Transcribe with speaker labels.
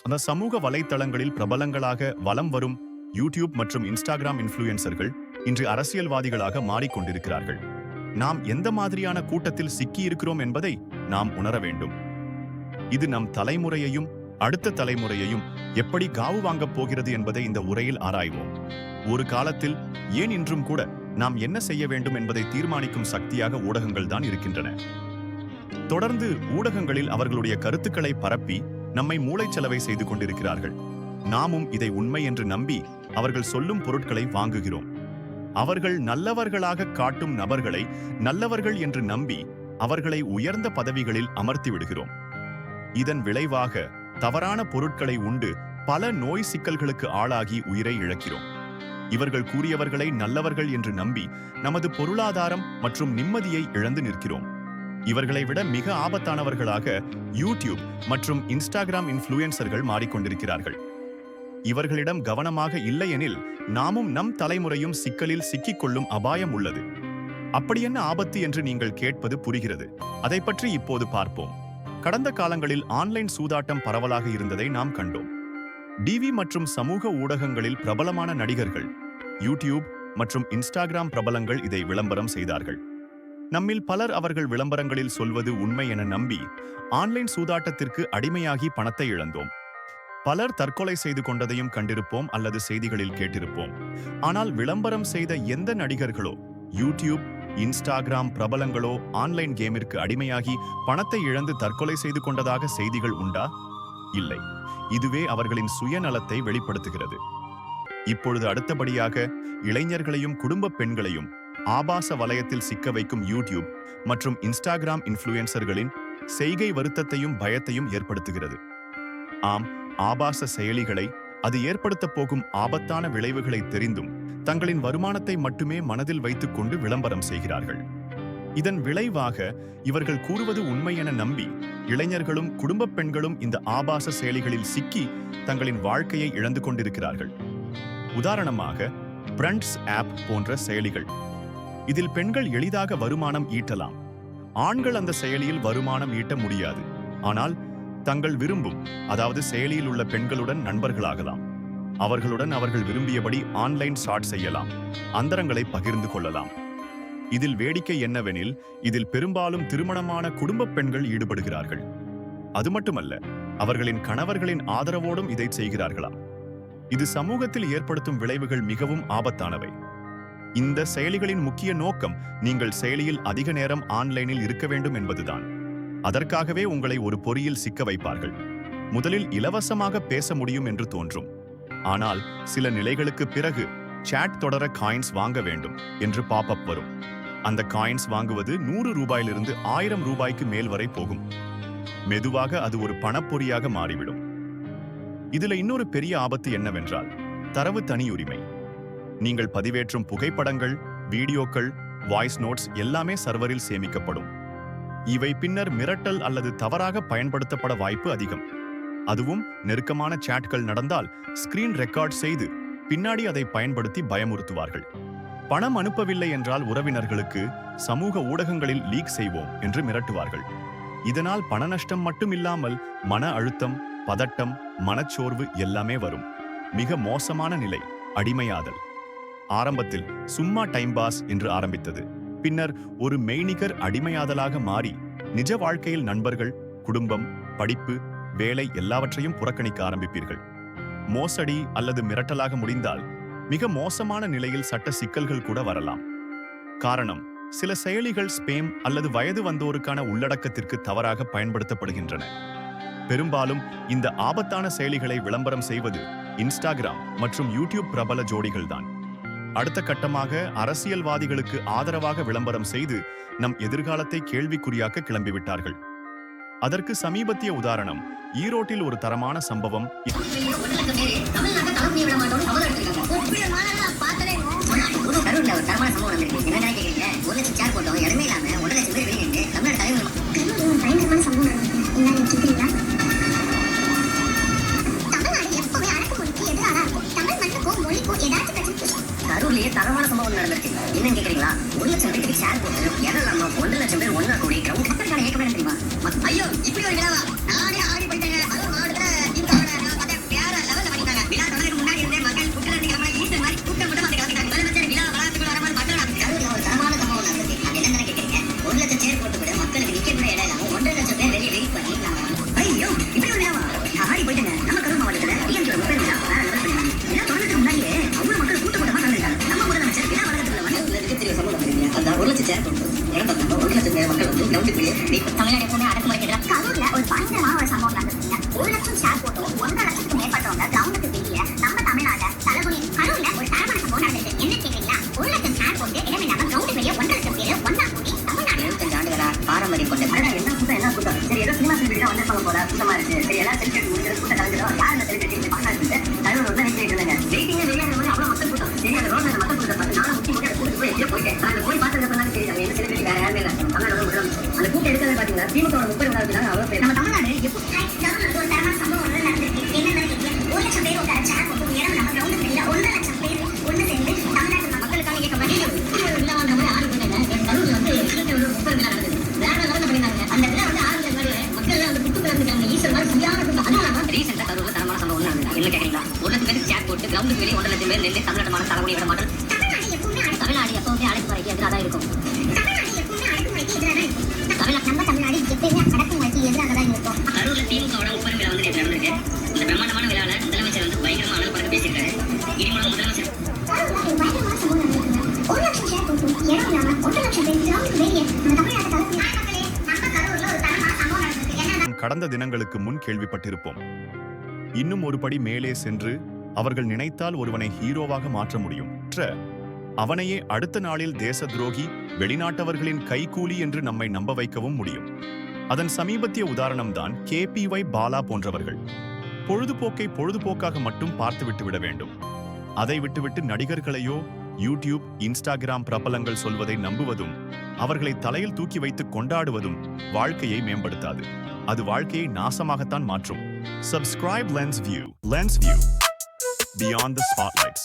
Speaker 1: அந்த சமூக வலைத்தளங்களில் பிரபலங்களாக வலம் வரும் யூடியூப் மற்றும் இன்ஸ்டாகிராம் இன்ஃப்ளூயன்சர்கள் இன்று அரசியல்வாதிகளாக மாறிக்கொண்டிருக்கிறார்கள். நாம் எந்த மாதிரியான கூட்டத்தில் சிக்கியிருக்கிறோம் என்பதை நாம் உணர வேண்டும். இது நம் தலைமுறையையும் அடுத்த தலைமுறையையும் எப்படி காவு வாங்கப் போகிறது என்பதை இந்த உரையில் ஆராய்வோம். ஒரு காலத்தில், ஏன் இன்றும் கூட, நாம் என்ன செய்ய வேண்டும் என்பதை தீர்மானிக்கும் சக்தியாக ஊடகங்கள் தான் இருக்கின்றன. தொடர்ந்து ஊடகங்களில் அவர்களுடைய கருத்துக்களை பரப்பி நம்மை மூளைச்சலவை செய்து கொண்டிருக்கிறார்கள். நாமும் இதை உண்மை என்று நம்பி அவர்கள் சொல்லும் பொருட்களை வாங்குகிறோம். அவர்கள் நல்லவர்களாக காட்டும் நபர்களை நல்லவர்கள் என்று நம்பி அவர்களை உயர்ந்த பதவிகளில் அமர்த்தி விடுகிறோம். இதன் விளைவாக தவறான பொருட்களை உண்டு பல நோய் சிக்கல்களுக்கு ஆளாகி உயிரை இழக்கிறோம். இவர்கள் கூறியவர்களை நல்லவர்கள் என்று நம்பி நமது பொருளாதாரம் மற்றும் நிம்மதியை இழந்து நிற்கிறோம். இவர்களை விட மிக ஆபத்தானவர்களாக யூடியூப் மற்றும் இன்ஸ்டாகிராம் இன்ஃப்ளூயன்சர்கள் மாறிக்கொண்டிருக்கிறார்கள். இவர்களிடம் கவனமாக இல்லையெனில் நாமும் நம் தலைமுறையும் சிக்கலில் சிக்கிக்கொள்ளும் அபாயம் உள்ளது. அப்படி என்ன ஆபத்து என்று நீங்கள் கேட்பது புரிகிறது. அதை பற்றி இப்போது பார்ப்போம். கடந்த காலங்களில் ஆன்லைன் சூதாட்டம் பரவலாக இருந்ததை நாம் கண்டோம். டிவி மற்றும் சமூக ஊடகங்களில் பிரபலமான நடிகர்கள், யூடியூப் மற்றும் இன்ஸ்டாகிராம் பிரபலங்கள் இதை விளம்பரம் செய்தார்கள். நம்மில் பலர் அவர்கள் விளம்பரங்களில் சொல்வது உண்மை என நம்பி ஆன்லைன் சூதாட்டத்திற்கு அடிமையாகி பணத்தை இழந்தோம். பலர் தற்கொலை செய்து கொண்டதையும் கண்டிருப்போம் அல்லது செய்திகளில் கேட்டிருப்போம். ஆனால் விளம்பரம் செய்த எந்த நடிகர்களோ, யூடியூப், இன்ஸ்டாகிராம் பிரபலங்களோ ஆன்லைன் கேமிற்கு அடிமையாகி பணத்தை இழந்து தற்கொலை செய்து கொண்டதாக செய்திகள் உண்டா? இல்லை. இதுவே அவர்களின் சுயநலத்தை வெளிப்படுத்துகிறது. இப்பொழுது அடுத்தபடியாக இளைஞர்களையும் குடும்ப பெண்களையும் ஆபாச வலயத்தில் சிக்க வைக்கும் யூடியூப் மற்றும் இன்ஸ்டாகிராம் இன்ஃப்ளூயன்சர்களின் செய்கை வருத்தத்தையும் பயத்தையும் ஏற்படுத்துகிறது. ஆம், ஆபாச செயலிகளை, அது ஏற்படுத்தப் போகும் ஆபத்தான விளைவுகளை தெரிந்தும் தங்களின் வருமானத்தை மட்டுமே மனதில் வைத்துக் கொண்டு விளம்பரம் செய்கிறார்கள். இதன் விளைவாக இவர்கள் கூறுவது உண்மை என நம்பி இளைஞர்களும் குடும்ப பெண்களும் இந்த ஆபாச செயலிகளில் சிக்கி தங்களின் வாழ்க்கையை இழந்து கொண்டிருக்கிறார்கள். உதாரணமாக பிரண்ட்ஸ் ஆப் போன்ற செயலிகள். இதில் பெண்கள் எளிதாக வருமானம் ஈட்டலாம். ஆண்கள் அந்த செயலியில் வருமானம் ஈட்ட முடியாது. ஆனால் தங்கள் விரும்பும், அதாவது செயலியில் உள்ள பெண்களுடன் நண்பர்களாகலாம். அவர்களுடன் அவர்கள் விரும்பியபடி ஆன்லைன் சாட் செய்யலாம். அந்தரங்களை பகிர்ந்து கொள்ளலாம். இதில் வேடிக்கை என்னவெனில், இதில் பெரும்பாலும் திருமணமான குடும்ப பெண்கள் ஈடுபடுகிறார்கள். அது மட்டுமல்ல, அவர்களின் கணவர்களின் ஆதரவோடும் இதை செய்கிறார்களாம். இது சமூகத்தில் ஏற்படுத்தும் விளைவுகள் மிகவும் ஆபத்தானவை. இந்த செயலிகளின் முக்கிய நோக்கம் நீங்கள் செயலியில் அதிக நேரம் ஆன்லைனில் இருக்க வேண்டும் என்பதுதான். அதற்காகவே உங்களை ஒரு பொறியில் சிக்க வைப்பார்கள். முதலில் இலவசமாக பேச முடியும் என்று தோன்றும். ஆனால் சில நிலைகளுக்கு பிறகு சாட் தொடர காயின்ஸ் வாங்க வேண்டும் என்று பாப்அப் வரும். அந்த காயின்ஸ் வாங்குவது 100 ரூபாயிலிருந்து 1000 ரூபாய்க்கு மேல் வரை போகும். மெதுவாக அது ஒரு பணப்பொறியாக மாறிவிடும். இதுல இன்னொரு பெரிய ஆபத்து என்னவென்றால் தரவு தனியுரிமை. நீங்கள் பதிவேற்றும் புகைப்படங்கள், வீடியோக்கள், வாய்ஸ் நோட்ஸ் எல்லாமே சர்வரில் சேமிக்கப்படும். இவை பின்னர் மிரட்டல் அல்லது தவறாக பயன்படுத்தப்பட வாய்ப்பு அதிகம். அதுவும் நெருக்கமான சாட்கள் நடந்தால் ஸ்கிரீன் ரெக்கார்ட் செய்து பின்னாடி அதை பயன்படுத்தி பயமுறுத்துவார்கள். பணம் அனுப்பவில்லை என்றால் உறவினர்களுக்கு சமூக ஊடகங்களில் லீக் செய்வோம் என்று மிரட்டுவார்கள். இதனால் பண நஷ்டம் மட்டுமில்லாமல் மன அழுத்தம், பதட்டம், மனச்சோர்வு எல்லாமே வரும். மிக மோசமான நிலை அடிமையாதல். ஆரம்பத்தில் சும்மா டைம் பாஸ் என்று ஆரம்பித்தது. பின்னர் ஒரு மெய்நிகர் அடிமையாதலாக மாறி நிஜ வாழ்க்கையில் நண்பர்கள், குடும்பம், படிப்பு, வேலை எல்லாவற்றையும் புறக்கணிக்க ஆரம்பிப்பீர்கள். மோசடி அல்லது மிரட்டலாக முடிந்தால் மிக மோசமான நிலையில் சட்ட சிக்கல்கள் கூட வரலாம். காரணம், சில செயலிகள் ஸ்பேம் அல்லது வயது வந்தோருக்கான உள்ளடக்கத்திற்கு தவறாக பயன்படுத்தப்படுகின்றன. பெரும்பாலும் இந்த ஆபத்தான செயலிகளை விளம்பரம் செய்வது இன்ஸ்டாகிராம் மற்றும் யூடியூப் பிரபல ஜோடிகள்தான். அடுத்த கட்டமாக அரசியல்வாதிகளுக்கு ஆதரவாக விளம்பரம் செய்து நம் எதிர்காலத்தை கேள்விக்குறியாக்க கிளம்பிவிட்டார்கள். அதற்கு சமீபத்திய உதாரணம் ஈரோட்டில் ஒரு தரமான சம்பவம்.
Speaker 2: கரூர்லயே தரமான சம்பவம் நடந்துச்சு. என்னன்னு கேக்குறீங்களா? 1 லட்சம் பேருக்கு ஷேர் போட்டு 1 லட்சம் பேர் ஒன்னா கூடி கிரவுண்ட் கப்பலுக்கான ஏற்கனவே தெரியுமா? ஐயோ, இப்படி ஒரு விழாவா? நானே ஆடி போயிட்டேங்க. அதுவும் மாவட்டத்துல வெயிட்டிங்க வெளியாகிற மாதிரி அவ்வளவு மக்கள் கூட்டம். சரி, அந்த ரோட்ல அந்த மக்கள் கூட்டத்தை பார்த்து நானும் முட்டி முட்டி அந்த கூட்டத்துக்கு போய் எப்படியோ போயிட்டேன். நான் அந்த போய் பார்த்ததுக்கு அப்புறம் தான் தெரியுது அங்க என்ன செலிபிரிட்டி வேற யாருமே இல்லை. தமிழ்நாடு முதலமைச்சர் அந்த கூட்டம் எடுக்கிறது பாத்தீங்கன்னா திமுக 30 அவ்வளவு பேர். நம்ம தமிழ்நாடு எப்படி
Speaker 3: ஒரு தரமான சம்பவம் ஒன்று நடந்திருக்கு. என்னன்னு கேட்டீங்க, 1 லட்சம் பேர் உட்கார சேர் போட்டு இடம் நம்ம கிரவுண்ட் தெரியல. 1 லட்சம் பேர் ஒன்று சேர்ந்து தமிழ்நாட்டு
Speaker 2: மக்களுக்காக கேட்க மாட்டேன். விழா வந்த மாதிரி ஆறு போட்டாங்க. கரூர்ல வந்து 30 விழா நடந்தது. வேற லெவலில் பண்ணிருந்தாங்க. அந்த விழா வந்து ஆறு மாதிரி மக்கள் வந்து புட்டு கலந்துக்காங்க. ஈஸ்வர் மாதிரி சரியான கூட்டம். அதனால ரீசெண்டா கரூர்ல தரமான சம்பவம் ஒன்று நடந்தது. என்ன கேட்கறீங்களா? 1 லட்சம் பேருக்கு சேர் போட்டு கிரவுண்டுக்கு வெளியே 1 லட்சம் பேர் நின்று தமிழ்நாட்டு தலைமுடி விட மாட்டோம். தமிழ்நாடு எப்பவுமே அடக்குமுறைக்கு எதிராக தான் இருக்கும்.
Speaker 3: தமிழ்நாடு எப்பயுமே அடக்குமுறைக்கு எதிராக தான் இருக்கும்.
Speaker 2: கரூர்ல திமுகவோட 30 விழா வந்து நேற்று நடந்திருக்கு. இந்த பிரம்மாண்டமான விழால முதலமைச்சர் வந்து பயங்கரமா அனல் பறக்க பேசியிருக்காரு. இனிமேல் முதலமைச்சர்
Speaker 3: பயங்கரமான சம்பவம் நடந்திருக்கு. 1 லட்சம் சேர் போட்டு இடம் இல்லாம 1 லட்சம் பேர் கிரவுண்டுக்கு வெளியே நம்ம தமிழ்நாட்டு தலைமை நம்ம கரூர்ல ஒரு தரமான சம்பவம் நடந்திருக்கு. என்ன
Speaker 1: கடந்த தினங்களுக்கு முன் கேள்விப்பட்டிருப்போம். இன்னும் ஒரு படி மேலே சென்று அவர்கள் நினைத்தால் ஒருவனை ஹீரோவாக மாற்ற முடியும். அவனையே அடுத்த நாளில் தேச துரோகி, வெளிநாட்டவர்களின் கைகூலி என்று நம்மை நம்ப வைக்கவும் முடியும். அதன் சமீபத்திய உதாரணம்தான் KPY பாலா போன்றவர்கள். பொழுதுபோக்கை பொழுதுபோக்காக மட்டும் பார்த்துவிட்டு விட வேண்டும். அதை விட்டுவிட்டு நடிகர்களையோ யூடியூப், இன்ஸ்டாகிராம் பிரபலங்கள் சொல்வதை நம்புவதும் அவர்களை தலையில் தூக்கி வைத்து கொண்டாடுவதும் வாழ்க்கையை மேம்படுத்தாது. அது வாழ்க்கையை நாசமாகத்தான் மாற்றும். Subscribe Lens View. Lens View. Beyond the spotlights.